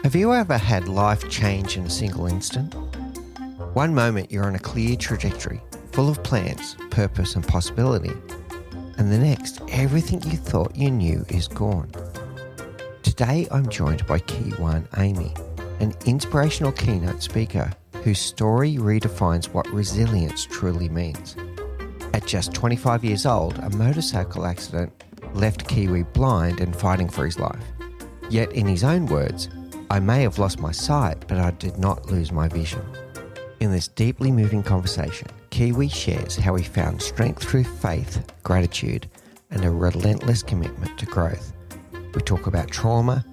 Have you ever had life change in a single instant? One moment you're on a clear trajectory, full of plans, purpose and possibility, and the next, everything you thought you knew is gone. Today I'm joined by Kijuan Amey, an inspirational keynote speaker whose story redefines what resilience truly means. At just 25 years old, a motorcycle accident left Kiwi blind and fighting for his life. Yet in his own words, I may have lost my sight, but I did not lose my vision. In this deeply moving conversation, Kiwi shares how he found strength through faith, gratitude, and a relentless commitment to growth. We talk about trauma,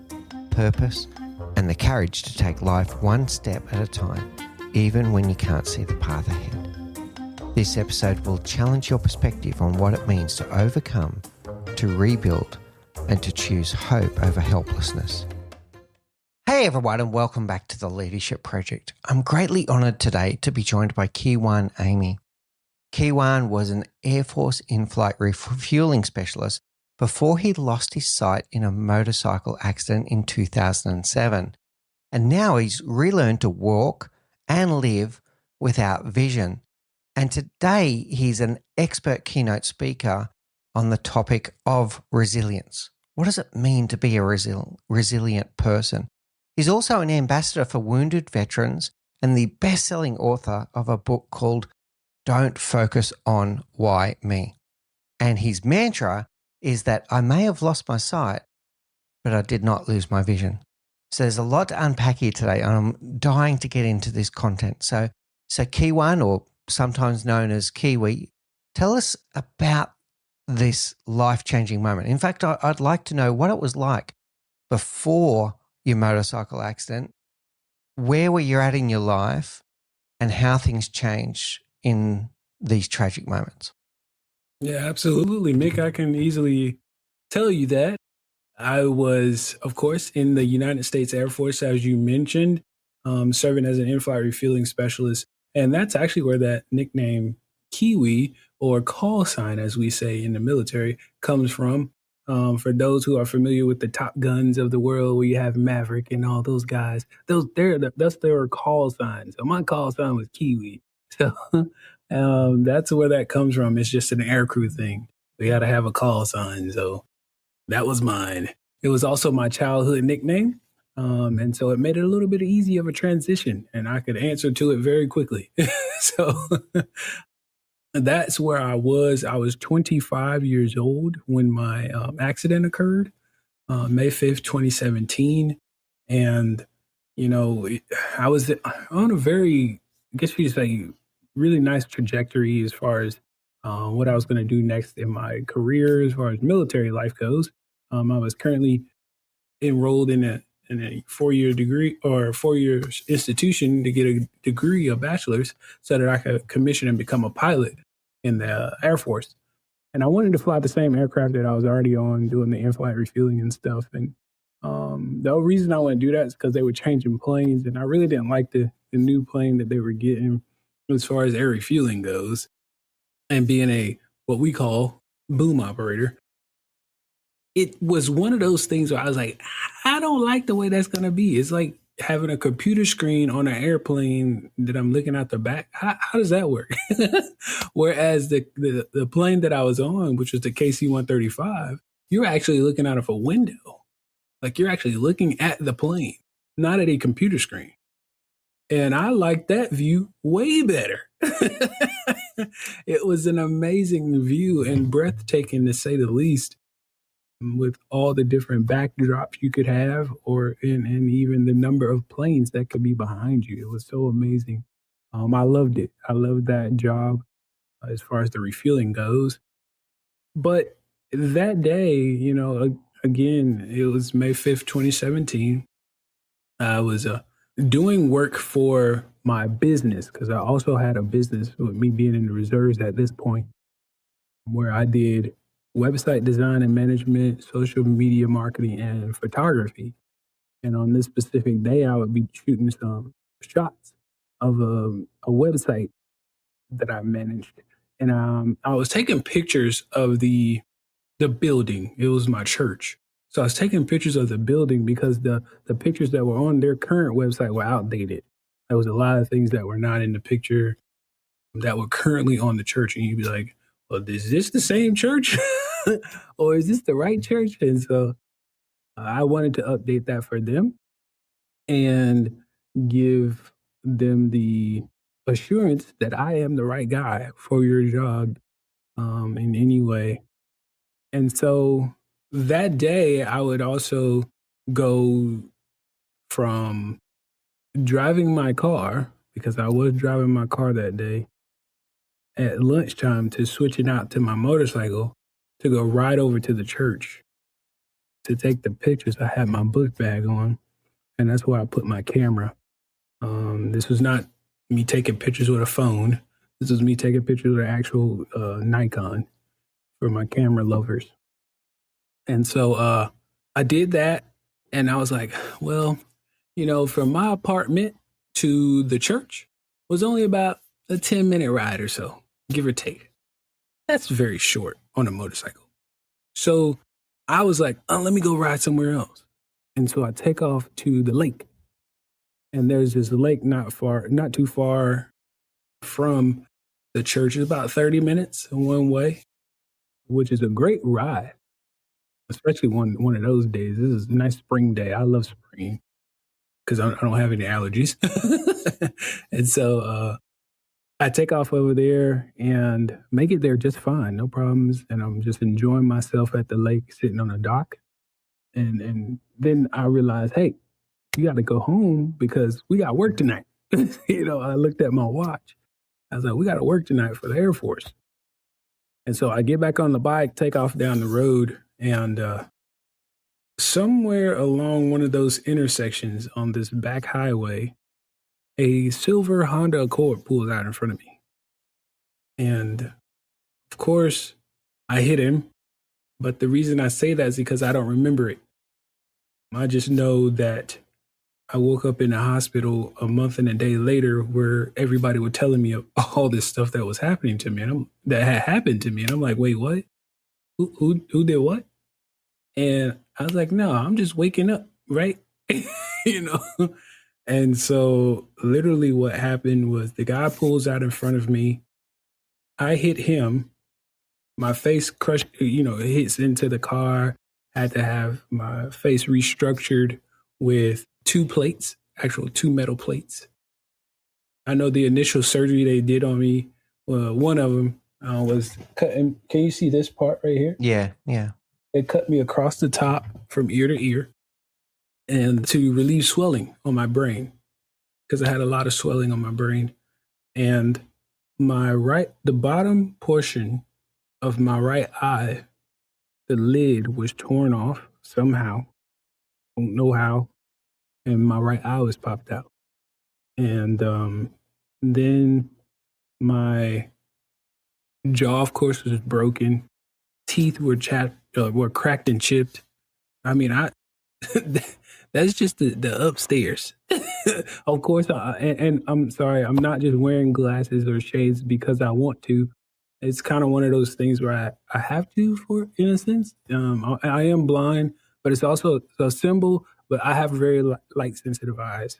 purpose, and the courage to take life one step at a time, even when you can't see the path ahead. This episode will challenge your perspective on what it means to overcome, to rebuild, and to choose hope over helplessness. Hey everyone, and welcome back to the Leadership Project. I'm greatly honoured today to be joined by Kijuan Amey. Kijuan was an Air Force in-flight refueling specialist before he lost his sight in a motorcycle accident in 2007. And now he's relearned to walk and live without vision. And today he's an expert keynote speaker on the topic of resilience. What does it mean to be a resilient person? He's also an ambassador for wounded veterans and the best-selling author of a book called Don't Focus on Why Me. And his mantra is that I may have lost my sight, but I did not lose my vision. So there's a lot to unpack here today, and I'm dying to get into this content. So Kijuan, or sometimes known as Kiwi, tell us about this life-changing moment. In fact, I'd like to know what it was like before your motorcycle accident, where were you at in your life, and how things changed in these tragic moments. Yeah, absolutely, Mick. I can easily tell you that. I was, of course, in the United States Air Force, as you mentioned, serving as an in-flight refueling specialist. And that's actually where that nickname Kiwi, or call sign, as we say in the military, comes from. For those who are familiar with the Top Guns of the world, where you have Maverick and all those guys, that's their call sign. So my call sign was Kiwi. So that's where that comes from. It's just an aircrew thing. We got to have a call sign. So that was mine. It was also my childhood nickname. And so it made it a little bit easy of a transition, and I could answer to it very quickly. So that's where I was. I was 25 years old when my accident occurred, May 5th, 2017. And, I was on a very, I guess you could say, really nice trajectory as far as what I was going to do next in my career, as far as military life goes. I was currently enrolled in a 4-year degree, or a 4-year institution, to get a degree, a bachelor's, so that I could commission and become a pilot in the Air Force. And I wanted to fly the same aircraft that I was already on, doing the in-flight refueling and stuff. And the only reason I wanted to do that is because they were changing planes, and I really didn't like the new plane that they were getting as far as air refueling goes. And being what we call boom operator, it was one of those things where I was like, I don't like the way that's going to be. It's like having a computer screen on an airplane that I'm looking out the back. How does that work? Whereas the plane that I was on, which was the KC-135, you're actually looking out of a window. Like, you're actually looking at the plane, not at a computer screen. And I liked that view way better. It was an amazing view and breathtaking, to say the least, with all the different backdrops you could have, and even the number of planes that could be behind you. It was so amazing. I loved it. I loved that job as far as the refueling goes. But that day, again, it was May 5th, 2017. I was doing work for my business, because I also had a business, with me being in the reserves at this point, where I did website design and management, social media marketing, and photography. And on this specific day, I would be shooting some shots of a website that I managed. And I was taking pictures of the building. It was my church. So I was taking pictures of the building because the pictures that were on their current website were outdated. There was a lot of things that were not in the picture that were currently on the church. And you'd be like, well, is this the same church? Or is this the right church? And so I wanted to update that for them and give them the assurance that I am the right guy for your job in any way. And so that day, I would also go from driving my car, because I was driving my car that day, at lunchtime to switching out to my motorcycle to go right over to the church to take the pictures. I had my book bag on, and that's where I put my camera. This was not me taking pictures with a phone. This was me taking pictures with an actual Nikon for my camera lovers. And so I did that, and I was like, well, from my apartment to the church was only about a 10-minute ride or so, give or take. That's very short on a motorcycle. So I was like, oh, let me go ride somewhere else. And so I take off to the lake. And there's this lake not too far from the church. It's about 30 minutes one way, which is a great ride, especially one of those days. This is a nice spring day. I love spring because I don't have any allergies. And so I take off over there and make it there just fine, no problems. And I'm just enjoying myself at the lake, sitting on a dock. And then I realized, hey, you got to go home because we got work tonight. I looked at my watch. I was like, we got to work tonight for the Air Force. And so I get back on the bike, take off down the road, and somewhere along one of those intersections on this back highway, a silver Honda Accord pulls out in front of me. And of course, I hit him. But the reason I say that is because I don't remember it. I just know that I woke up in the hospital a month and a day later where everybody was telling me all this stuff that was happening to me, that had happened to me. And I'm like, wait, what? Who did what? And I was like, no, I'm just waking up, right? And so literally what happened was the guy pulls out in front of me. I hit him. My face crushed, hits into the car. I had to have my face restructured with two metal plates. I know the initial surgery they did on me, one of them was cutting. Can you see this part right here? Yeah. It cut me across the top from ear to ear, and to relieve swelling on my brain, because I had a lot of swelling on my brain. And the bottom portion of my right eye, the lid was torn off somehow. Don't know how. And my right eye was popped out. And then my jaw, of course, was broken. Teeth were cracked and chipped. I mean, that's just the upstairs. Of course, and I'm sorry, I'm not just wearing glasses or shades because I want to. It's kind of one of those things where I have to, for in a sense. I am blind, but it's also a symbol. But I have very light sensitive eyes,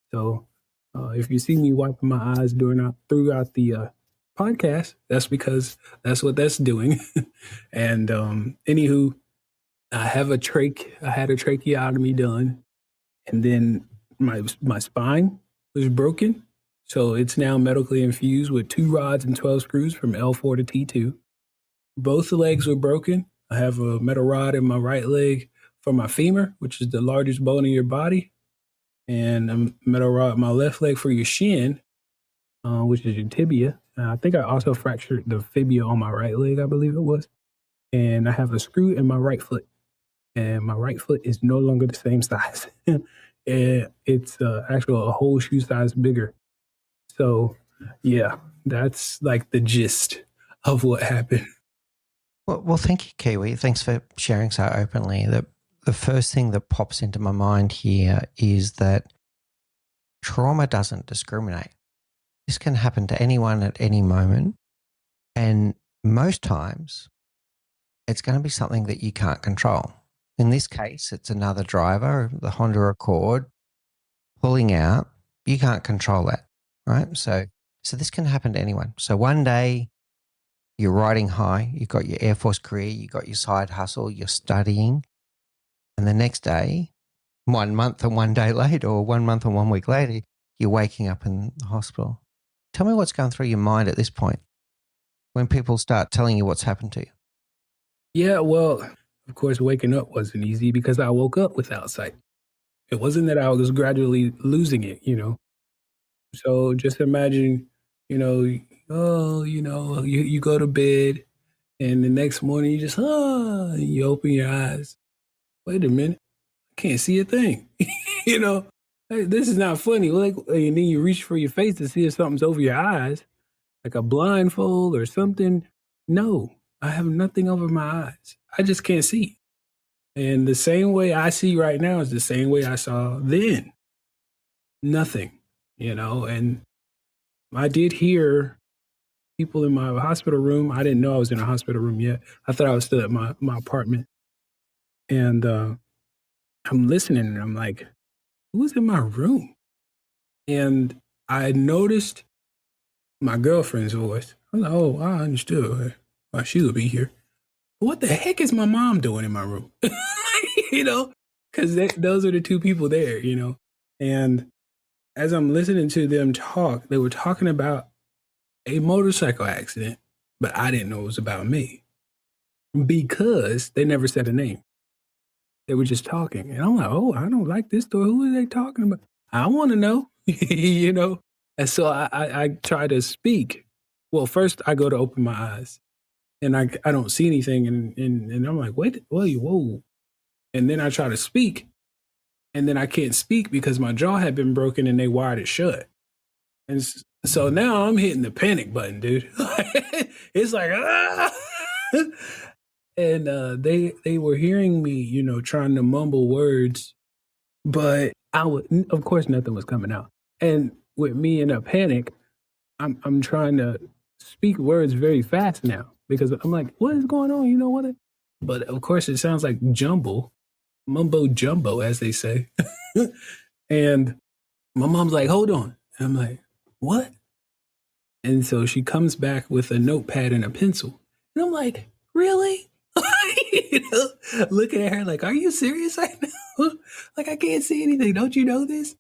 so if you see me wiping my eyes throughout the podcast, that's because that's what that's doing. And anywho, I had a tracheotomy done, and then my spine was broken. So it's now medically infused with 2 rods and 12 screws from L4 to T2. Both legs were broken. I have a metal rod in my right leg for my femur, which is the largest bone in your body, and a metal rod in my left leg for your shin, which is your tibia. I think I also fractured the fibula on my right leg, I believe it was. And I have a screw in my right foot. And my right foot is no longer the same size. And it's actually a whole shoe size bigger. So, yeah, that's like the gist of what happened. Well, thank you, Kiwi. Thanks for sharing so openly. The first thing that pops into my mind here is that trauma doesn't discriminate. This can happen to anyone at any moment. And most times, it's going to be something that you can't control. In this case, it's another driver, the Honda Accord, pulling out. You can't control that, right? So this can happen to anyone. So one day you're riding high, you've got your Air Force career, you've got your side hustle, you're studying, and the next day, 1 month and 1 day later, or 1 month and 1 week later, you're waking up in the hospital. Tell me what's going through your mind at this point when people start telling you what's happened to you. Yeah, well, of course, waking up wasn't easy because I woke up without sight. It wasn't that I was gradually losing it, So just imagine, you go to bed and the next morning you just, you open your eyes. Wait a minute, I can't see a thing. you know, Hey, this is not funny. Like, and then you reach for your face to see if something's over your eyes, like a blindfold or something. No, I have nothing over my eyes. I just can't see. And the same way I see right now is the same way I saw then. Nothing, and I did hear people in my hospital room. I didn't know I was in a hospital room yet. I thought I was still at my apartment. And I'm listening and I'm like, who's in my room? And I noticed my girlfriend's voice. I was like, oh, I understood why she would be here. What the heck is my mom doing in my room? Because those are the two people there, And as I'm listening to them talk, they were talking about a motorcycle accident, but I didn't know it was about me because they never said a name. They were just talking. And I'm like, oh, I don't like this story. Who are they talking about? I want to know, And so I try to speak. Well, first I go to open my eyes and I don't see anything. And I'm like, wait, whoa. And then I try to speak and then I can't speak because my jaw had been broken and they wired it shut. And so now I'm hitting the panic button, dude. It's like, ah! And they were hearing me, trying to mumble words, but of course, nothing was coming out. And with me in a panic, I'm trying to speak words very fast now because I'm like, what is going on? You know what? But of course, it sounds like mumbo jumbo, as they say. And my mom's like, hold on. And I'm like, what? And so she comes back with a notepad and a pencil. And I'm like, really? Looking at her like, are you serious right now? Like, I can't see anything. Don't you know this?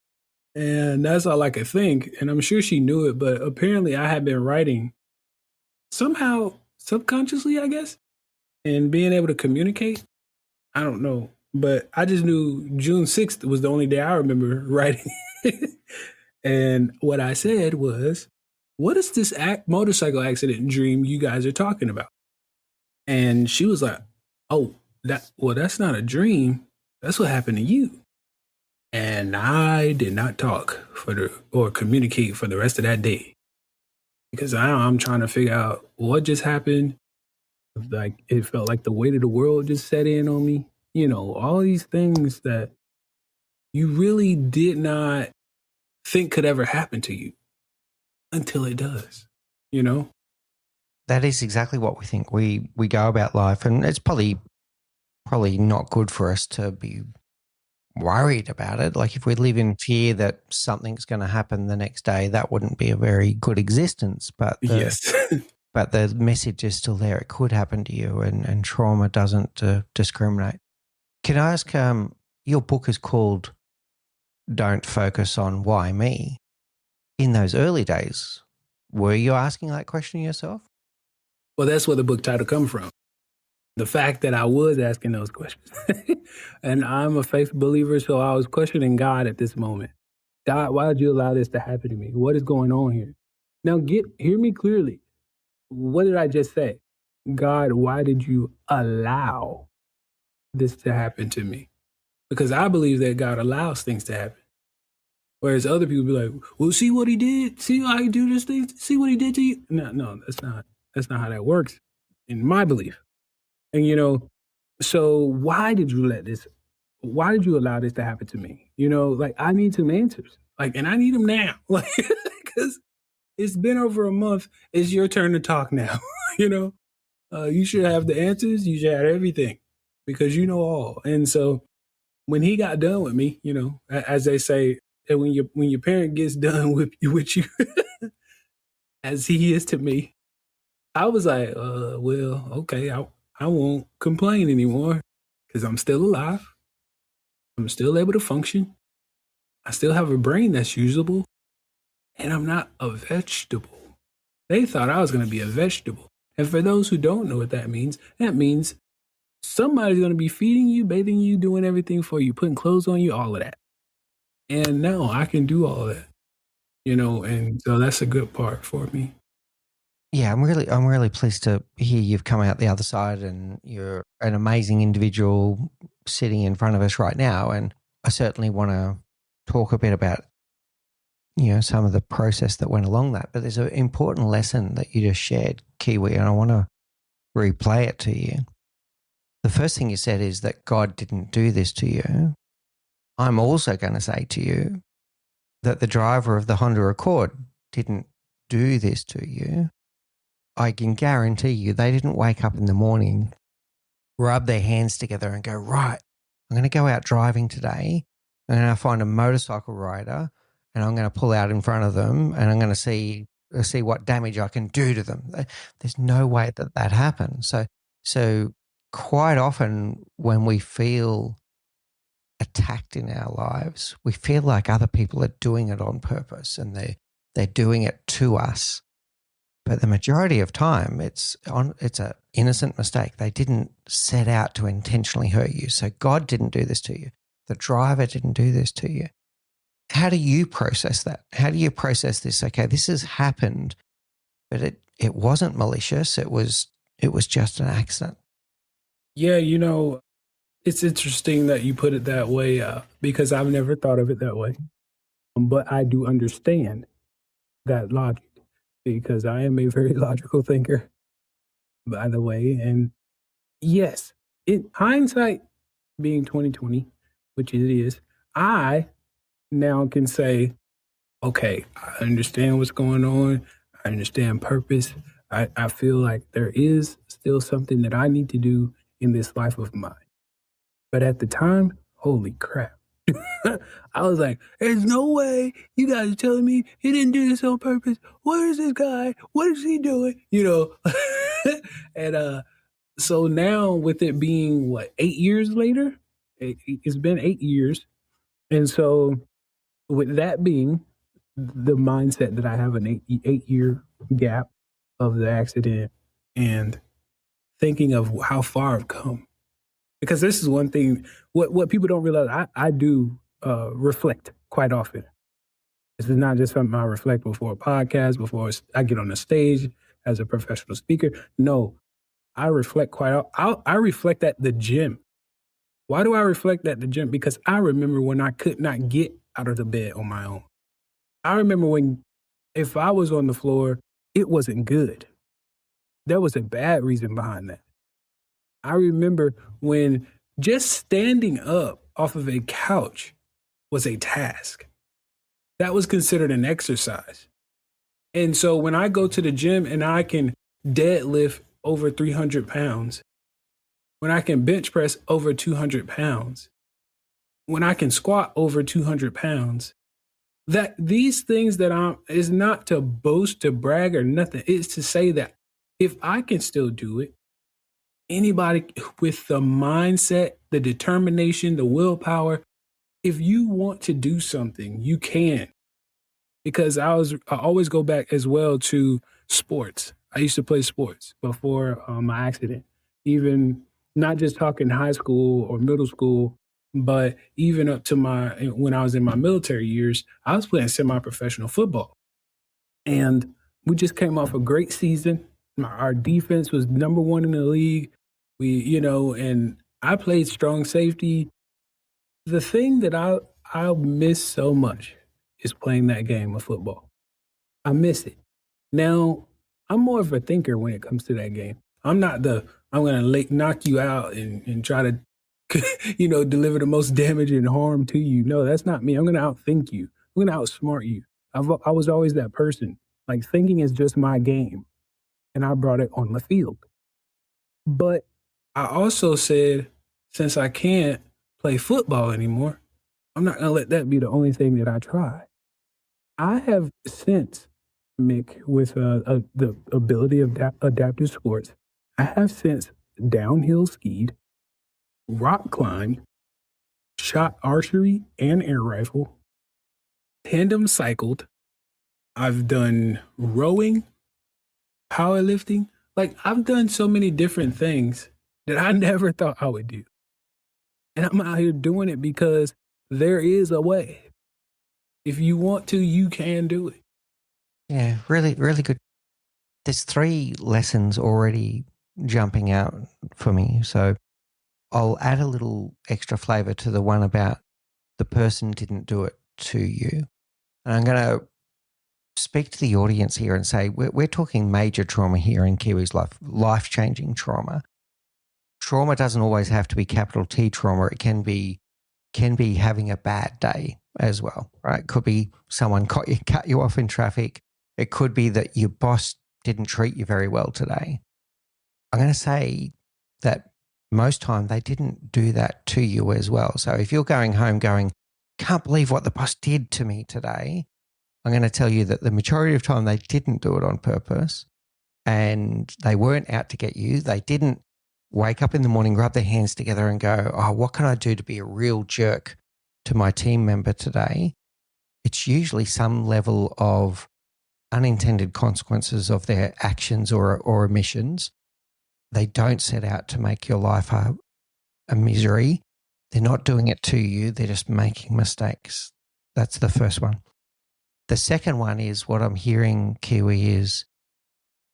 And that's all I could think. And I'm sure she knew it, but apparently I had been writing somehow subconsciously, I guess, and being able to communicate. I don't know. But I just knew June 6th was the only day I remember writing. And what I said was, what is this motorcycle accident dream you guys are talking about? And she was like, oh, that's not a dream. That's what happened to you. And I did not talk or communicate for the rest of that day because I'm trying to figure out what just happened. Like, it felt like the weight of the world just set in on me. All these things that you really did not think could ever happen to you until it does, That is exactly what we think. We go about life, and it's probably not good for us to be worried about it. Like, if we live in fear that something's going to happen the next day, that wouldn't be a very good existence. But yes. But the message is still there. It could happen to you, and trauma doesn't discriminate. Can I ask, your book is called Don't Focus on Why Me. In those early days, were you asking that question yourself? Well, that's where the book title comes from. The fact that I was asking those questions. And I'm a faith believer, so I was questioning God at this moment. God, why did you allow this to happen to me? What is going on here? Now hear me clearly. What did I just say? God, why did you allow this to happen to me? Because I believe that God allows things to happen. Whereas other people be like, well, see what he did? See how he do this thing? See what he did to you? No, that's not how that works in my belief. And so why did you allow this to happen to me? Like, I need some answers. Like, and I need them now. Like, because it's been over a month. It's your turn to talk now. You should have the answers. You should have everything because you know all. And so when he got done with me, as they say, and when your parent gets done with you as he is to me, I was like, well, okay, I won't complain anymore because I'm still alive. I'm still able to function. I still have a brain that's usable, and I'm not a vegetable. They thought I was going to be a vegetable. And for those who don't know what that means somebody's going to be feeding you, bathing you, doing everything for you, putting clothes on you, all of that. And now I can do all of that, and so that's a good part for me. Yeah, I'm really pleased to hear you've come out the other side and you're an amazing individual sitting in front of us right now. And I certainly want to talk a bit about, some of the process that went along that. But there's an important lesson that you just shared, Kiwi, and I want to replay it to you. The first thing you said is that God didn't do this to you. I'm also going to say to you that the driver of the Honda Accord didn't do this to you. I can guarantee you they didn't wake up in the morning, rub their hands together and go, right, I'm going to go out driving today. I'm going to find a motorcycle rider and I'm going to pull out in front of them and I'm going to see what damage I can do to them. There's no way that happens. So quite often when we feel attacked in our lives, we feel like other people are doing it on purpose and they're doing it to us. But the majority of time, it's an innocent mistake. They didn't set out to intentionally hurt you. So God didn't do this to you. The driver didn't do this to you. How do you process that? How do you process this? Okay, this has happened, but it wasn't malicious. It was just an accident. Yeah, it's interesting that you put it that way because I've never thought of it that way. But I do understand that logic because I am a very logical thinker, by the way. And yes, in hindsight being 2020, which it is, I now can say, okay, I understand what's going on. I understand purpose. I feel like there is still something that I need to do in this life of mine. But at the time, holy crap. I was like, there's no way you guys are telling me he didn't do this on purpose. Where is this guy? What is he doing? And so now with it being 8 years later, it's been 8 years. And so with that being the mindset that I have an 8 year gap of the accident and thinking of how far I've come. Because this is one thing, what people don't realize, I do reflect quite often. This is not just something I reflect before a podcast, before I get on the stage as a professional speaker. No, I reflect I reflect at the gym. Why do I reflect at the gym? Because I remember when I could not get out of the bed on my own. I remember when, if I was on the floor, it wasn't good. There was a bad reason behind that. I remember when just standing up off of a couch was a task. That was considered an exercise. And so when I go to the gym and I can deadlift over 300 pounds, when I can bench press over 200 pounds, when I can squat over 200 pounds, that these things that is not to boast, to brag or nothing. It's to say that if I can still do it, anybody with the mindset, the determination, the willpower, if you want to do something, you can. Because I always go back as well to sports. I used to play sports before my accident, even not just talking high school or middle school, but even up to when I was in my military years, I was playing semi-professional football. And we just came off a great season. Our defense was number one in the league. And I played strong safety. The thing that I'll miss so much is playing that game of football. I miss it. Now, I'm more of a thinker when it comes to that game. I'm not I'm going to knock you out and try to, deliver the most damage and harm to you. No, that's not me. I'm going to outthink you. I'm going to outsmart you. I was always that person. Like, thinking is just my game. And I brought it on the field. But I also said since I can't play football anymore, I'm not going to let that be the only thing that I try. I have since, Mick, with the ability of adaptive sports, I have since downhill skied, rock climbed, shot archery and air rifle, tandem cycled. I've done rowing, powerlifting. Like, I've done so many different things that I never thought I would do. And I'm out here doing it because there is a way. If you want to, you can do it. Yeah, really, really good. There's 3 lessons already jumping out for me. So I'll add a little extra flavor to the one about the person didn't do it to you. And I'm going to speak to the audience here and say we're talking major trauma here in Kiwi's life, life-changing trauma. Trauma doesn't always have to be capital T trauma. It can be having a bad day as well, right? It could be someone cut you off in traffic. It could be that your boss didn't treat you very well today. I'm going to say that most time they didn't do that to you as well. So if you're going home going, can't believe what the boss did to me today, I'm going to tell you that the majority of time they didn't do it on purpose and they weren't out to get you. They didn't wake up in the morning, rub their hands together and go, oh, what can I do to be a real jerk to my team member today? It's usually some level of unintended consequences of their actions or omissions. They don't set out to make your life a misery. They're not doing it to you. They're just making mistakes. That's the first one. The second one is what I'm hearing, Kiwi, is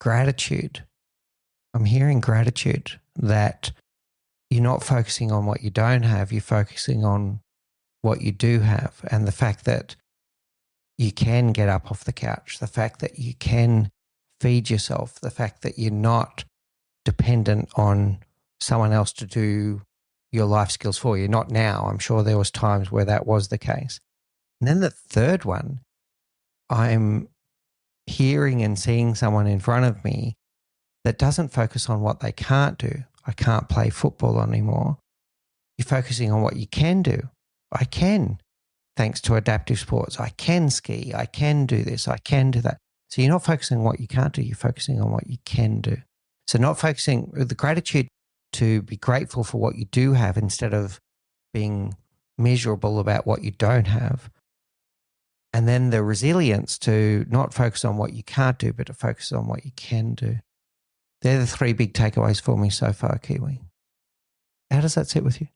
gratitude. I'm hearing gratitude that you're not focusing on what you don't have. You're focusing on what you do have. And the fact that you can get up off the couch, the fact that you can feed yourself, the fact that you're not dependent on someone else to do your life skills for you. Not now. I'm sure there was times where that was the case. And then the third one, I'm hearing and seeing someone in front of me that doesn't focus on what they can't do. I can't play football anymore. You're focusing on what you can do. I can, thanks to adaptive sports. I can ski. I can do this. I can do that. So you're not focusing on what you can't do. You're focusing on what you can do. So not focusing with the gratitude to be grateful for what you do have instead of being miserable about what you don't have. And then the resilience to not focus on what you can't do, but to focus on what you can do. They're the 3 big takeaways for me so far, Kiwi. How does that sit with you?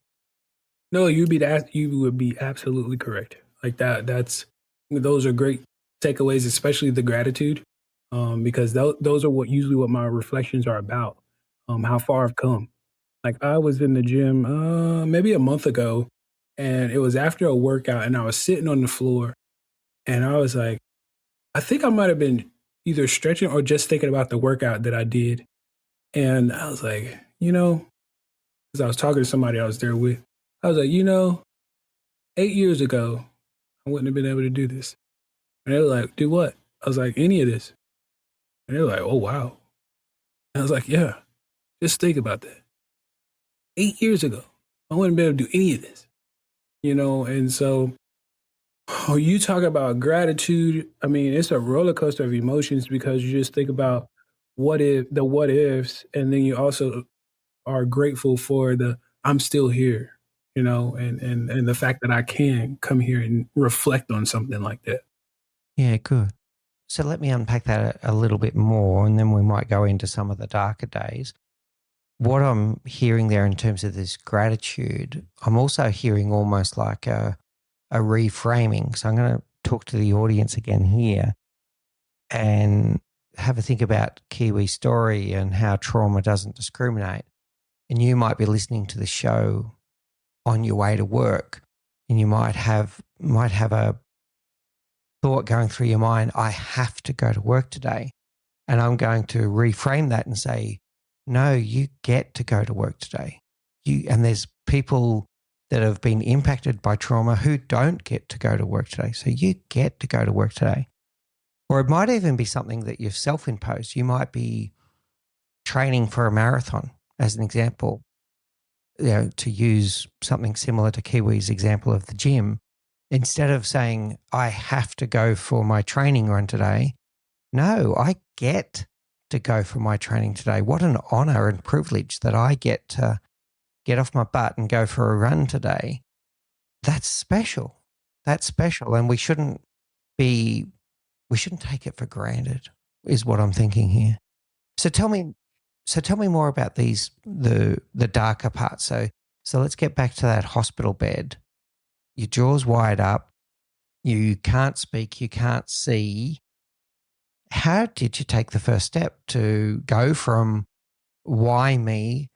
No, you would be absolutely correct. Like those are great takeaways, especially the gratitude, because those are usually what my reflections are about. How far I've come. Like I was in the gym maybe a month ago, and it was after a workout, and I was sitting on the floor, and I was like, I think I might have been either stretching or just thinking about the workout that I did, and I was like, because I was talking to somebody I was there with, I was like, 8 years ago, I wouldn't have been able to do this. And they were like, do what? I was like, any of this. And they were like, oh, wow. And I was like, yeah, just think about that. 8 years ago, I wouldn't be able to do any of this, And so you talk about gratitude. I mean, it's a roller coaster of emotions because you just think about the what ifs. And then you also are grateful for the I'm still here, and the fact that I can come here and reflect on something like that. Yeah, good. So let me unpack that a little bit more, and then we might go into some of the darker days. What I'm hearing there in terms of this gratitude, I'm also hearing almost like a reframing. So I'm going to talk to the audience again here and have a think about Kiwi's story and how trauma doesn't discriminate. And you might be listening to the show on your way to work, and you might have a thought going through your mind, I have to go to work today. And I'm going to reframe that and say, no, you get to go to work today. And there's people that have been impacted by trauma who don't get to go to work today. So you get to go to work today. Or it might even be something that you've self-imposed. You might be training for a marathon, as an example. to use something similar to Kiwi's example of the gym, instead of saying, I have to go for my training run today, no, I get to go for my training today. What an honor and privilege that I get to get off my butt and go for a run today. That's special. That's special. And we shouldn't take it for granted, is what I'm thinking here. So tell me more about the darker parts. So let's get back to that hospital bed. Your jaw's wide up. You can't speak. You can't see. How did you take the first step to go from why me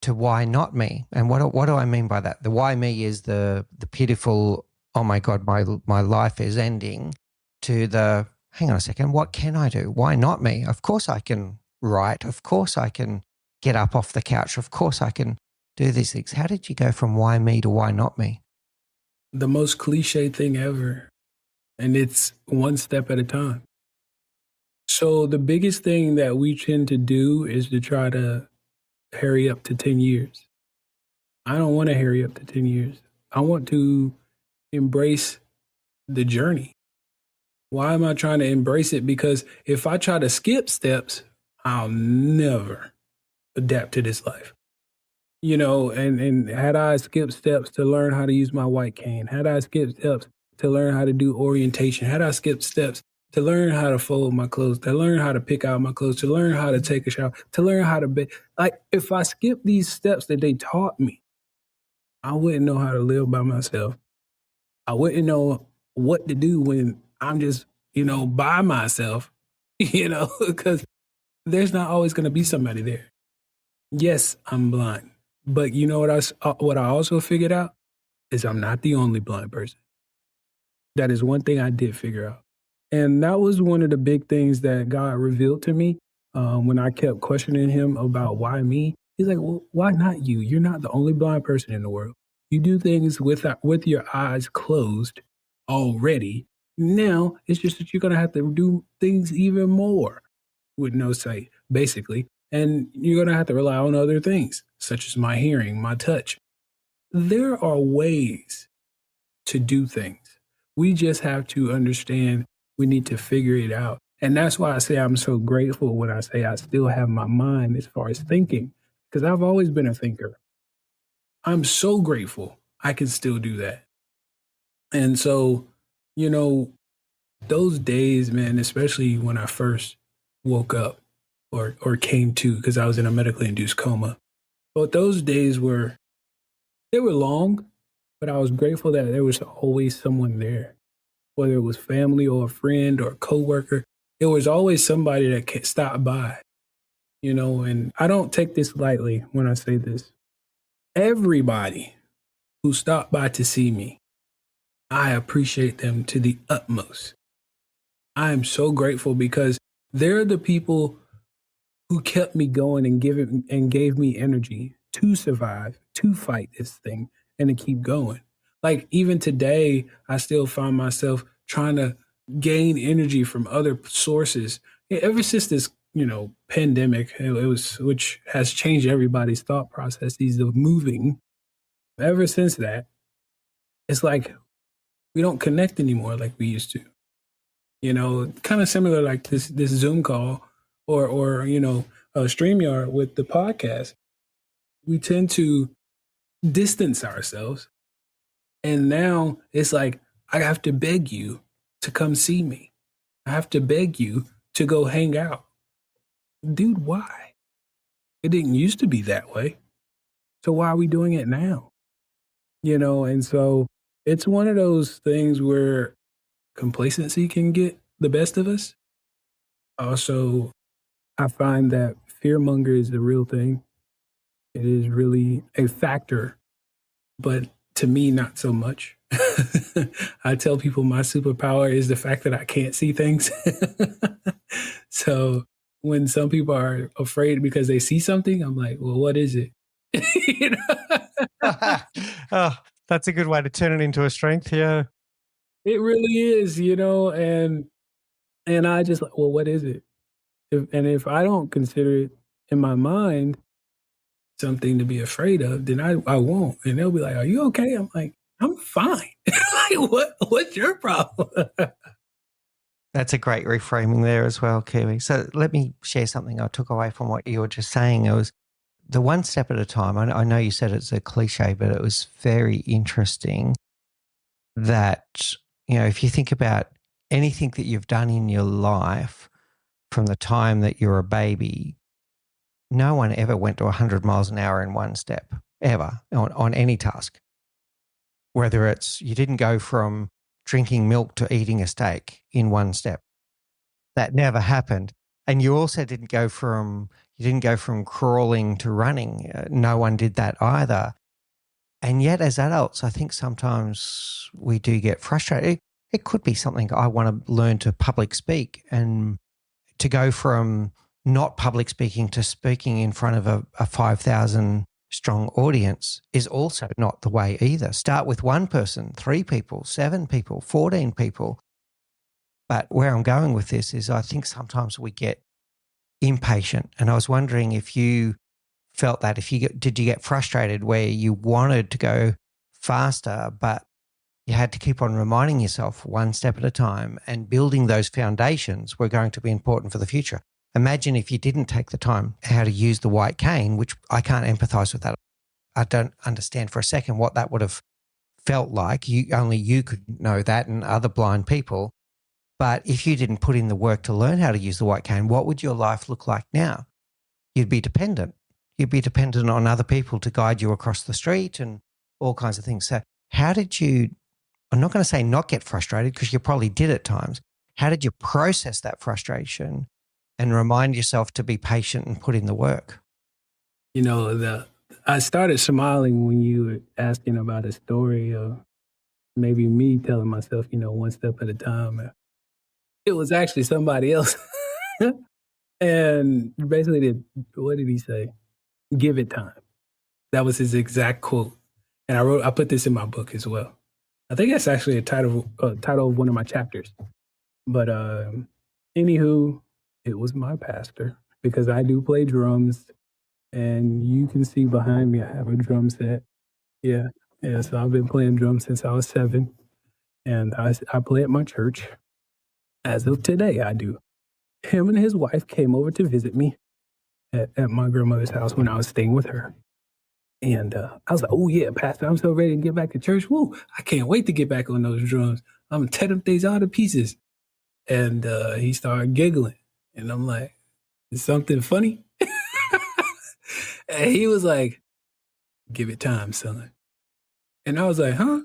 to why not me? And what do I mean by that? The why me is the pitiful, oh my God, my life is ending, to the, hang on a second, what can I do? Why not me? Of course I can write. Of course I can get up off the couch. Of course I can do these things. How did you go from why me to why not me? The most cliche thing ever. And it's one step at a time. So the biggest thing that we tend to do is to try to hurry up to 10 years. I don't want to hurry up to 10 years. I want to embrace the journey. Why am I trying to embrace it? Because if I try to skip steps, I'll never adapt to this life. And had I skipped steps to learn how to use my white cane, had I skipped steps to learn how to do orientation, had I skipped steps to learn how to fold my clothes, to learn how to pick out my clothes, to learn how to take a shower, to learn how to like, if I skip these steps that they taught me, I wouldn't know how to live by myself. I wouldn't know what to do when I'm just, by myself, because there's not always going to be somebody there. Yes, I'm blind. But you know what I also figured out is I'm not the only blind person. That is one thing I did figure out. And that was one of the big things that God revealed to me when I kept questioning him about why me. He's like, well, why not you? You're not the only blind person in the world. You do things with your eyes closed already. Now it's just that you're going to have to do things even more with no sight, basically. And you're going to have to rely on other things, such as my hearing, my touch. There are ways to do things. We just have to understand we need to figure it out. And that's why I say I'm so grateful when I say I still have my mind as far as thinking, because I've always been a thinker. I'm so grateful I can still do that. And so, those days, man, especially when I first woke up or came to, because I was in a medically induced coma. But those days they were long, but I was grateful that there was always someone there, whether it was family or a friend or a coworker. There was always somebody that stopped by, and I don't take this lightly when I say this. Everybody who stopped by to see me, I appreciate them to the utmost. I am so grateful because they're the people who kept me going and gave me energy to survive, to fight this thing, and to keep going. Like even today, I still find myself trying to gain energy from other sources. Ever since this, pandemic, which has changed everybody's thought processes of moving. Ever since that, it's like we don't connect anymore like we used to. Kind of similar like this Zoom call or StreamYard with the podcast. We tend to distance ourselves. And now it's like, I have to beg you to come see me. I have to beg you to go hang out. Dude, why? It didn't used to be that way. So why are we doing it now? And so it's one of those things where complacency can get the best of us. Also, I find that fear monger is the real thing. It is really a factor, but to me, not so much. I tell people my superpower is the fact that I can't see things. So when some people are afraid because they see something, I'm like, well, what is it? Oh, that's a good way to turn it into a strength. Yeah. It really is, and I just like, well, what is it? If I don't consider it in my mind, something to be afraid of, then I won't. And they'll be like, "Are you okay?" I'm like, "I'm fine." Like, what's your problem? That's a great reframing there as well, Kiwi. So let me share something I took away from what you were just saying. It was the one step at a time. I know you said it's a cliche, but it was very interesting that, if you think about anything that you've done in your life from the time that you're a baby, no one ever went to 100 miles an hour in one step, ever, on any task. Whether it's you didn't go from drinking milk to eating a steak in one step. That never happened. And you also didn't go from crawling to running. No one did that either. And yet as adults, I think sometimes we do get frustrated. It could be something I want to learn to public speak, and to go from not public speaking to speaking in front of a 5,000 strong audience is also not the way either. Start with one person, 3 people, 7 people, 14 people. But where I'm going with this is I think sometimes we get impatient. And I was wondering if you felt that, did you get frustrated where you wanted to go faster, but you had to keep on reminding yourself one step at a time, and building those foundations were going to be important for the future. Imagine if you didn't take the time how to use the white cane, which I can't empathize with that. I don't understand for a second what that would have felt like. Only you could know that, and other blind people. But if you didn't put in the work to learn how to use the white cane, what would your life look like now? You'd be dependent. You'd be dependent on other people to guide you across the street and all kinds of things. So how did you, I'm not going to say not get frustrated, because you probably did at times. How did you process that frustration and remind yourself to be patient and put in the work? I started smiling when you were asking about a story of maybe me telling myself, one step at a time. It was actually somebody else. And basically, what did he say? Give it time. That was his exact quote. And I put this in my book as well. I think that's actually a title of one of my chapters. But anywho, it was my pastor, because I do play drums, and you can see behind me I have a drum set. Yeah. So I've been playing drums since I was 7, and I play at my church. As of today, I do. Him and his wife came over to visit me at my grandmother's house when I was staying with her. And I was like, "Oh yeah, Pastor, I'm so ready to get back to church. Woo, I can't wait to get back on those drums. I'm going to tear them things all to pieces." And he started giggling. And I'm like, "Is something funny?" And he was like, "Give it time, son." And I was like, "Huh?"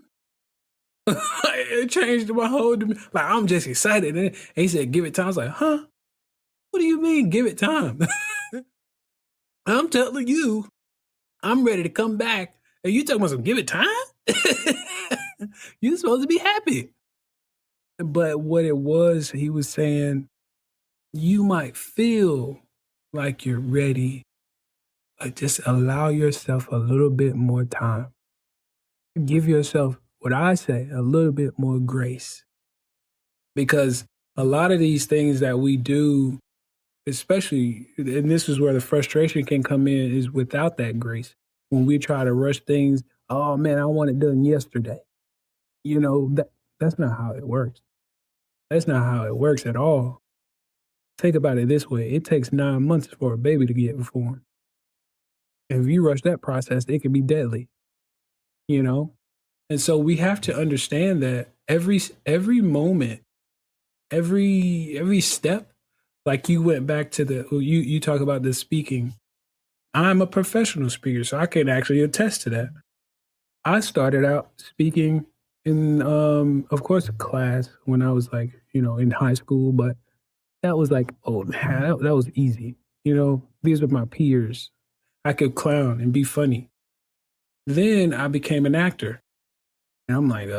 It changed my whole demeanor. Like, I'm just excited. And he said, "Give it time." I was like, "Huh? What do you mean, give it time?" I'm telling you, I'm ready to come back. And you talking about some give it time? You're supposed to be happy. But what it was, he was saying, you might feel like you're ready, but just allow yourself a little bit more time. Give yourself, what I say, a little bit more grace. Because a lot of these things that we do, especially, and this is where the frustration can come in, is without that grace. When we try to rush things, "Oh man, I want it done yesterday." That's not how it works. That's not how it works at all. Think about it this way. It takes 9 months for a baby to get formed. If you rush that process, it can be deadly, you know? And so we have to understand that every moment, every step, like you went back to you talk about the speaking. I'm a professional speaker, so I can actually attest to that. I started out speaking in, of course, a class when I was like, in high school, but that was like, oh man, that was easy. These were my peers. I could clown and be funny. Then I became an actor. And I'm like,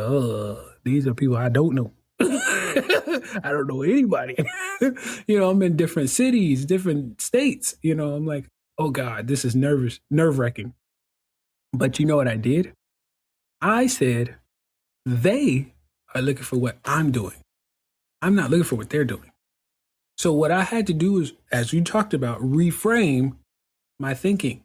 these are people I don't know. I don't know anybody. I'm in different cities, different states. I'm like, oh God, this is nerve-wracking. But you know what I did? I said, they are looking for what I'm doing. I'm not looking for what they're doing. So what I had to do is, as you talked about, reframe my thinking.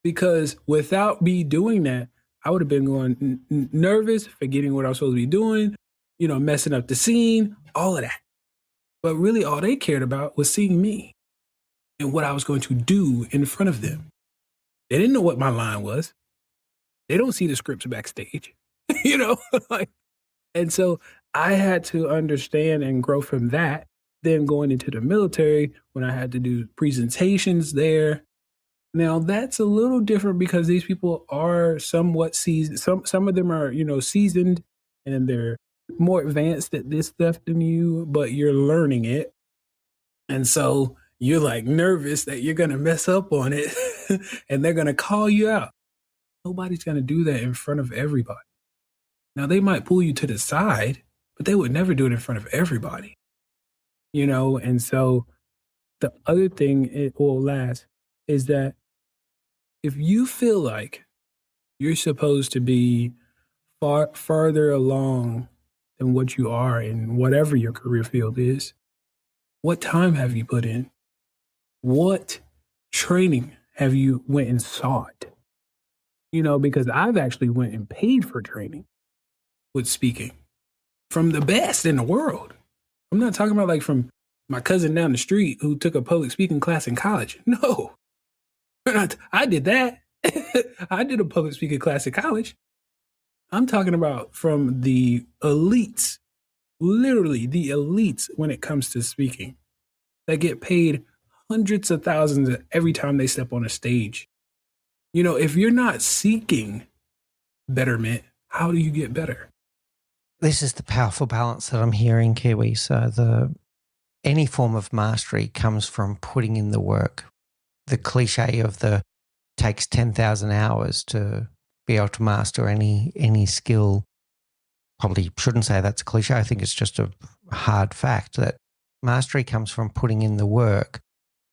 because without me doing that, I would have been going nervous, forgetting what I was supposed to be doing, messing up the scene, all of that. But really, all they cared about was seeing me and what I was going to do in front of them. They didn't know what my line was. They don't see the scripts backstage, you know? Like, and so I had to understand and grow from that. Then going into the military, when I had to do presentations there, now that's a little different because these people are somewhat seasoned. Some of them are, seasoned and they're more advanced at this stuff than you, but you're learning it. And so you're like nervous that you're gonna mess up on it and they're gonna call you out. Nobody's gonna do that in front of everybody. Now they might pull you to the side, but they would never do it in front of everybody. And so the other thing it will last is that if you feel like you're supposed to be farther along than what you are in whatever your career field is, what time have you put in? What training have you went and sought? Because I've actually went and paid for training with speaking from the best in the world. I'm not talking about like from my cousin down the street who took a public speaking class in college. No, I did that. I did a public speaking class in college. I'm talking about from the elites, literally the elites when it comes to speaking, that get paid hundreds of thousands every time they step on a stage. If you're not seeking betterment, how do you get better? This is the powerful balance that I'm hearing, Kiwi. So any form of mastery comes from putting in the work. The cliche of takes 10,000 hours to be able to master any skill. Probably shouldn't say that's a cliche. I think it's just a hard fact that mastery comes from putting in the work.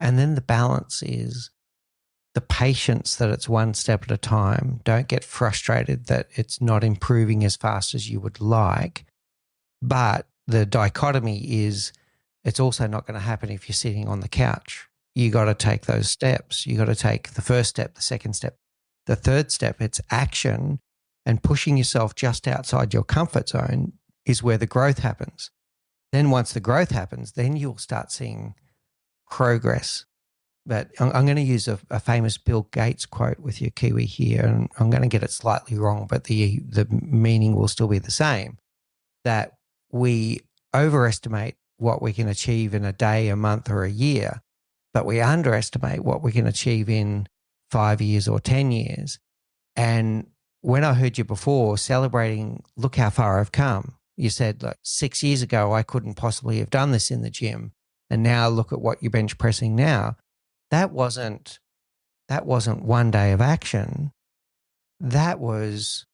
And then the balance is the patience that it's one step at a time. Don't get frustrated that it's not improving as fast as you would like. But the dichotomy is it's also not going to happen if you're sitting on the couch. You got to take those steps. You got to take the first step, the second step, the third step. It's action, and pushing yourself just outside your comfort zone is where the growth happens. Then once the growth happens, then you'll start seeing progress. But I'm going to use a famous Bill Gates quote with you, Kiwi, here, and I'm going to get it slightly wrong, but the meaning will still be the same, that we overestimate what we can achieve in a day, a month, or a year, but we underestimate what we can achieve in 5 years or 10 years. And when I heard you before celebrating, look how far I've come, you said, like 6 years ago, I couldn't possibly have done this in the gym. And now look at what you're bench pressing now. That wasn't 1 day of action. That was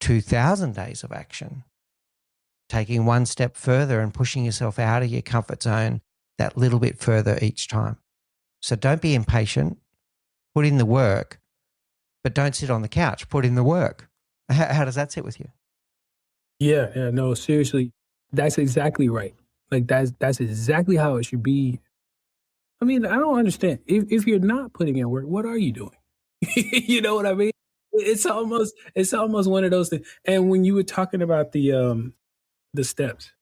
2,000 days of action. Taking one step further and pushing yourself out of your comfort zone that little bit further each time. So don't be impatient. Put in the work, but don't sit on the couch. Put in the work. How does that sit with you? Yeah, no, seriously, that's exactly right. Like that's exactly how it should be. I mean, I don't understand. If you're not putting in work, what are you doing? You know what I mean? It's almost one of those things. And when you were talking about the steps,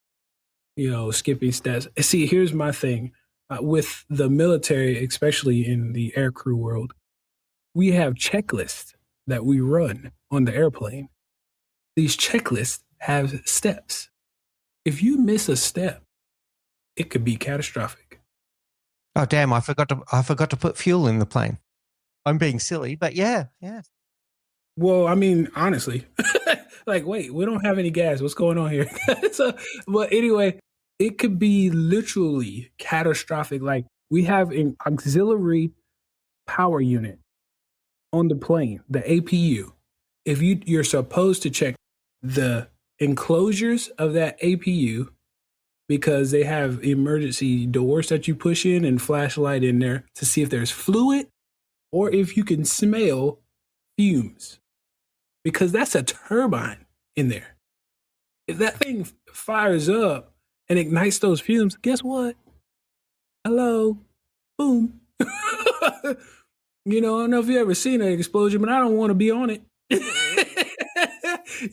skipping steps. See, here's my thing. With the military, especially in the aircrew world, we have checklists that we run on the airplane. These checklists have steps. If you miss a step, it could be catastrophic. Oh, damn, I forgot to put fuel in the plane. I'm being silly, but yeah. Well, I mean, honestly, like, wait, we don't have any gas. What's going on here? But anyway, it could be literally catastrophic. Like, we have an auxiliary power unit on the plane, the APU. If you're supposed to check the enclosures of that APU, because they have emergency doors that you push in and flashlight in there to see if there's fluid or if you can smell fumes, because that's a turbine in there. If that thing fires up and ignites those fumes, guess what? Hello, boom. I don't know if you ever seen an explosion, but I don't want to be on it.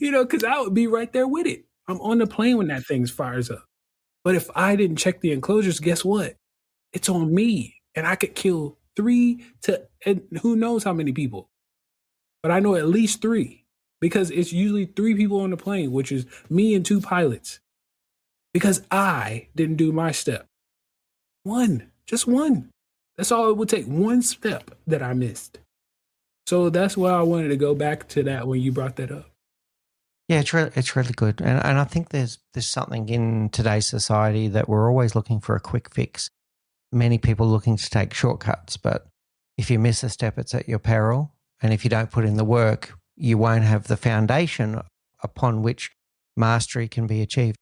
Because I would be right there with it. I'm on the plane when that thing fires up. But if I didn't check the enclosures, guess what? It's on me. And I could kill and who knows how many people. But I know at least three because it's usually three people on the plane, which is me and two pilots. Because I didn't do my step. Just one. That's all it would take. One step that I missed. So that's why I wanted to go back to that when you brought that up. Yeah, it's really good. And I think there's something in today's society that we're always looking for a quick fix. Many people looking to take shortcuts, but if you miss a step, it's at your peril. And if you don't put in the work, you won't have the foundation upon which mastery can be achieved.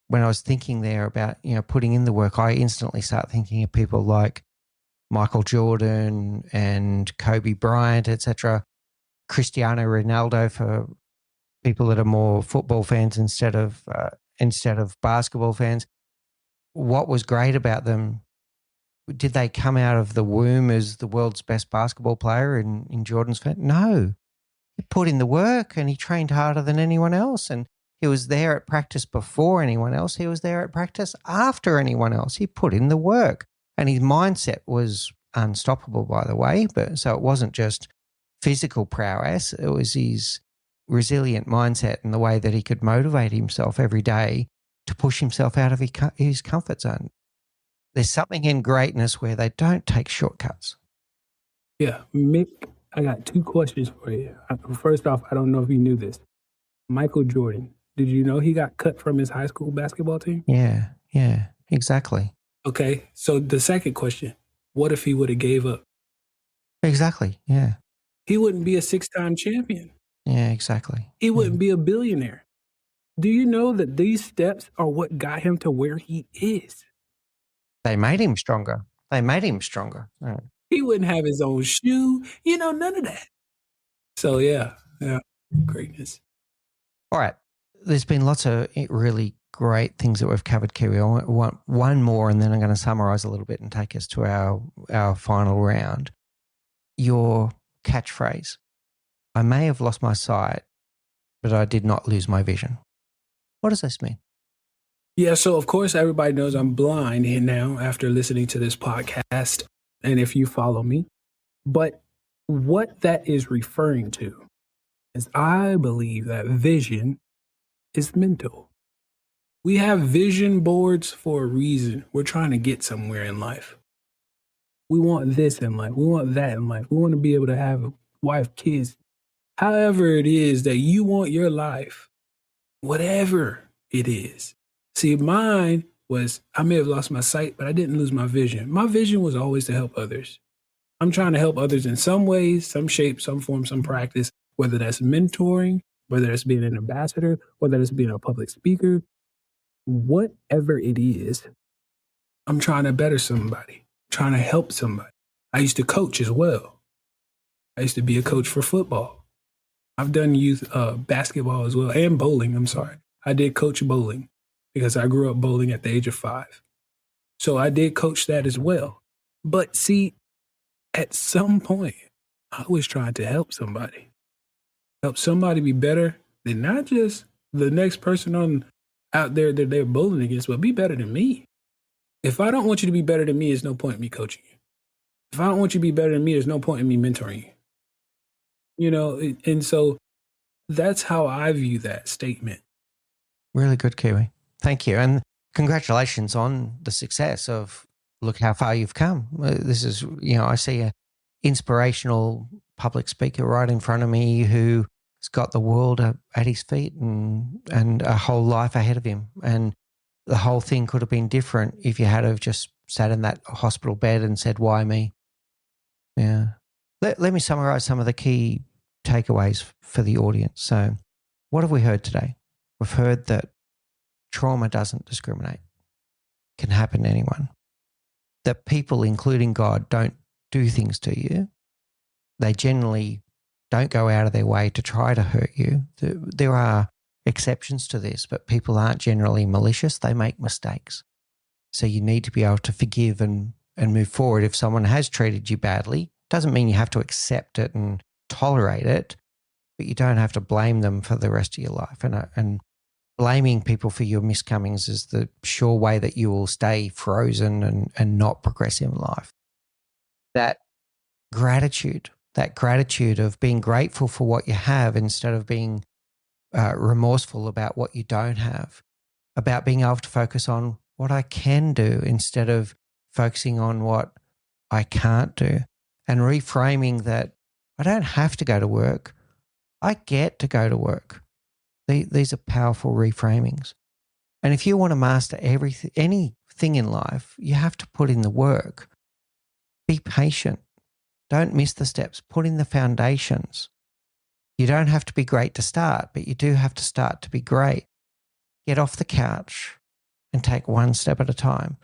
When I was thinking there about, putting in the work, I instantly start thinking of people like Michael Jordan and Kobe Bryant, etc. Cristiano Ronaldo for people that are more football fans instead of basketball fans. What was great about them? Did they come out of the womb as the world's best basketball player in Jordan's fan? No. He put in the work and he trained harder than anyone else. And he was there at practice before anyone else. He was there at practice after anyone else. He put in the work. And his mindset was unstoppable, by the way. So it wasn't just physical prowess. It was his resilient mindset and the way that he could motivate himself every day to push himself out of his comfort zone. There's something in greatness where they don't take shortcuts. Yeah. Mick, I got two questions for you. First off, I don't know if you knew this. Michael Jordan, did you know he got cut from his high school basketball team? Yeah, exactly. Okay, so the second question, what if he would have gave up? Exactly, yeah. He wouldn't be a 6-time champion. Yeah, exactly. He wouldn't be a billionaire. Do you know that these steps are what got him to where he is? They made him stronger. Right. He wouldn't have his own shoe, none of that. So yeah, greatness. All right. There's been lots of really great things that we've covered, Kiwi. I want one more, and then I'm going to summarize a little bit and take us to our final round. Your catchphrase, I may have lost my sight, but I did not lose my vision. What does this mean? Yeah, so of course, everybody knows I'm blind now after listening to this podcast, and if you follow me. But what that is referring to is I believe that vision is mental. We have vision boards for a reason. We're trying to get somewhere in life. We want this in life. We want that in life. We want to be able to have a wife, kids, however it is that you want your life, whatever it is. See, mine was, I may have lost my sight, but I didn't lose my vision. My vision was always to help others. I'm trying to help others in some ways, some shape, some form, some practice, whether that's mentoring, whether that's being an ambassador, whether that's being a public speaker, whatever it is, I'm trying to better somebody, trying to help somebody. I used to coach as well. I used to be a coach for football. I've done youth basketball as well, and bowling, I'm sorry. I did coach bowling because I grew up bowling at the age of 5. So I did coach that as well. But see, at some point, I was trying to help somebody be better than not just the next person out there that they're bowling against, but be better than me. If I don't want you to be better than me, there's no point in me coaching you. If I don't want you to be better than me, there's no point in me mentoring you. And so that's how I view that statement. Really good, Kiwi. Thank you. And congratulations on the success of look how far you've come. This is, I see an inspirational public speaker right in front of me who's got the world at his feet and a whole life ahead of him. And the whole thing could have been different if you had have just sat in that hospital bed and said, why me? Yeah. Let me summarize some of the key takeaways for the audience. So what have we heard today? We've heard that trauma doesn't discriminate. It can happen to anyone. That people, including God, don't do things to you. They generally don't go out of their way to try to hurt you. There are exceptions to this, but people aren't generally malicious. They make mistakes. So you need to be able to forgive and move forward. If someone has treated you badly, Doesn't mean you have to accept it and tolerate it, but you don't have to blame them for the rest of your life. And blaming people for your miscomings is the sure way that you will stay frozen and not progress in life. That gratitude of being grateful for what you have instead of being remorseful about what you don't have, about being able to focus on what I can do instead of focusing on what I can't do, and reframing that I don't have to go to work. I get to go to work. These are powerful reframings. And if you want to master anything in life, you have to put in the work. Be patient. Don't miss the steps. Put in the foundations. You don't have to be great to start, but you do have to start to be great. Get off the couch and take one step at a time.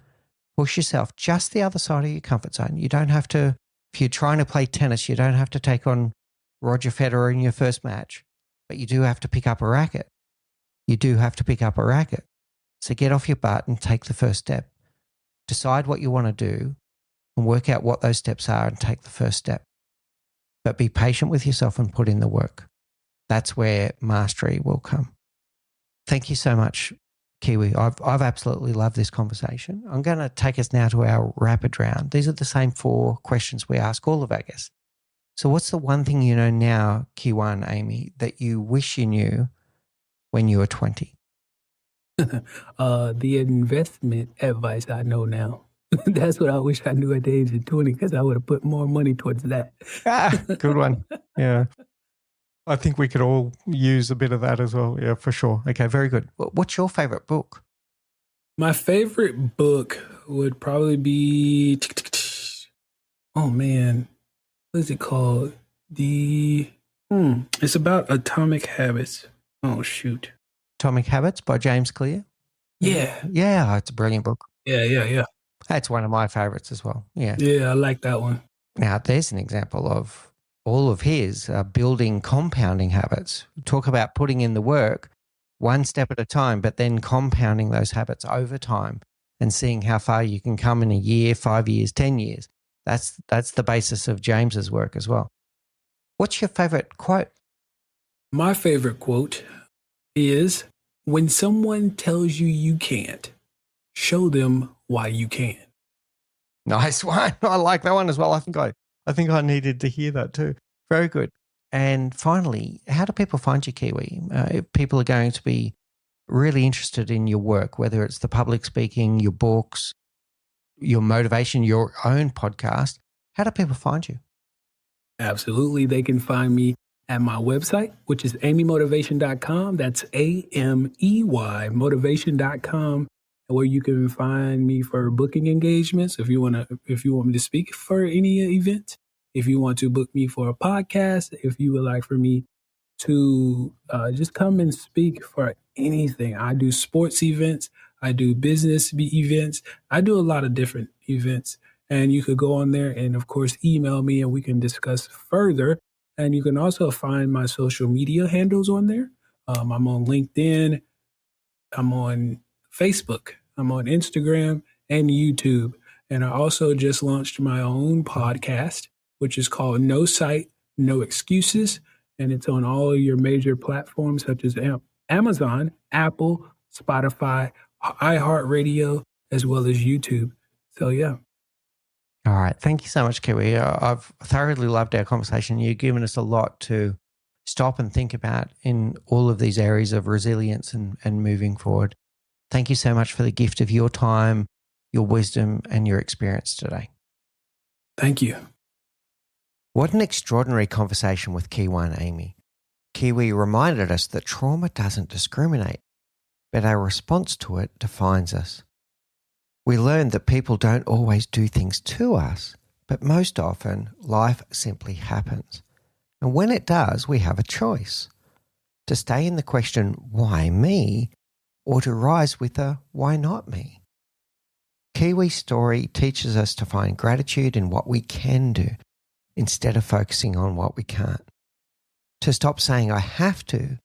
Push yourself just the other side of your comfort zone. You don't have to, if you're trying to play tennis, you don't have to take on Roger Federer in your first match, but you do have to pick up a racket. You do have to pick up a racket. So get off your butt and take the first step. Decide what you want to do and work out what those steps are and take the first step. But be patient with yourself and put in the work. That's where mastery will come. Thank you so much, Kiwi. I've absolutely loved this conversation. I'm going to take us now to our rapid round. These are the same 4 questions we ask all of our guests. So what's the one thing you know now, Kijuan Amey, that you wish you knew when you were 20? The investment advice I know now. That's what I wish I knew at the age of 20, because I would have put more money towards that. Good one. Yeah. I think we could all use a bit of that as well. Yeah, for sure. Okay, very good. What's your favorite book? My favorite book would probably be, oh man, what is it called? It's about atomic habits. Oh, shoot. Atomic Habits by James Clear? Yeah. Yeah, it's a brilliant book. Yeah. That's one of my favorites as well. Yeah. Yeah, I like that one. Now, there's an example of all of his building compounding habits. Talk about putting in the work one step at a time, but then compounding those habits over time and seeing how far you can come in a year, 5 years, 10 years. That's the basis of James's work as well. What's your favorite quote? My favorite quote is, when someone tells you you can't, show them why you can. Nice one. I like that one as well. I think I needed to hear that too. Very good. And finally, how do people find you, Kiwi? If people are going to be really interested in your work, whether it's the public speaking, your books, your motivation, your own podcast, how do people find you? Absolutely. They can find me at my website, which is ameymotivation.com. That's AMEY motivation.com, where you can find me for booking engagements. If you want me to speak for any event, if you want to book me for a podcast, if you would like for me to just come and speak for anything. I do sports events. I do business events. I do a lot of different events. And you could go on there and, of course, email me and we can discuss further. And you can also find my social media handles on there. I'm on LinkedIn. I'm on Facebook. I'm on Instagram and YouTube. And I also just launched my own podcast, which is called No Sight, No Excuses. And it's on all your major platforms such as Amazon, Apple, Spotify, iHeartRadio, as well as YouTube. So, yeah. All right. Thank you so much, Kiwi. I've thoroughly loved our conversation. You've given us a lot to stop and think about in all of these areas of resilience and moving forward. Thank you so much for the gift of your time, your wisdom, and your experience today. Thank you. What an extraordinary conversation with Kijuan Amey. Kiwi reminded us that trauma doesn't discriminate, but our response to it defines us. We learned that people don't always do things to us, but most often life simply happens. And when it does, we have a choice to stay in the question, why me? Or to rise with a, why not me? Kiwi's story teaches us to find gratitude in what we can do instead of focusing on what we can't. To stop saying I have to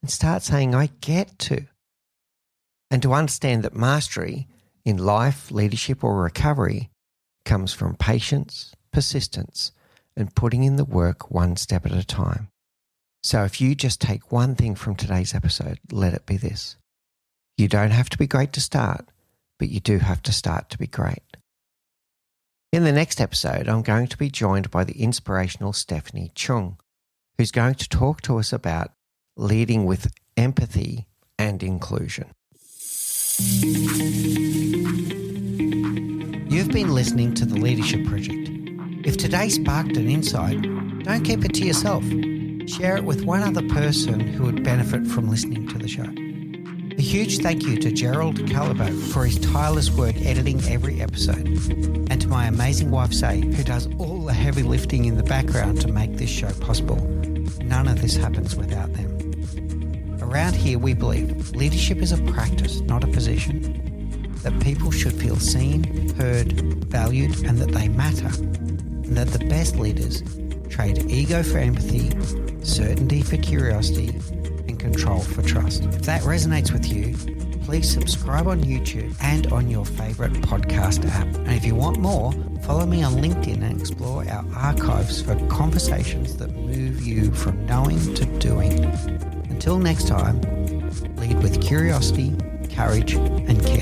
and start saying I get to. And to understand that mastery in life, leadership, or recovery comes from patience, persistence, and putting in the work one step at a time. So if you just take one thing from today's episode, let it be this. You don't have to be great to start, but you do have to start to be great. In the next episode, I'm going to be joined by the inspirational Stephanie Chung, who's going to talk to us about leading with empathy and inclusion. You've been listening to The Leadership Project. If today sparked an insight, don't keep it to yourself. Share it with one other person who would benefit from listening to the show. A huge thank you to Gerald Calabo for his tireless work editing every episode, and to my amazing wife, Say, who does all the heavy lifting in the background to make this show possible. None of this happens without them. Around here, we believe leadership is a practice, not a position, that people should feel seen, heard, valued, and that they matter, and that the best leaders trade ego for empathy, certainty for curiosity, and control for trust. If that resonates with you, please subscribe on YouTube and on your favourite podcast app. And if you want more, follow me on LinkedIn and explore our archives for conversations that move you from knowing to doing. Until next time, lead with curiosity, courage, and care.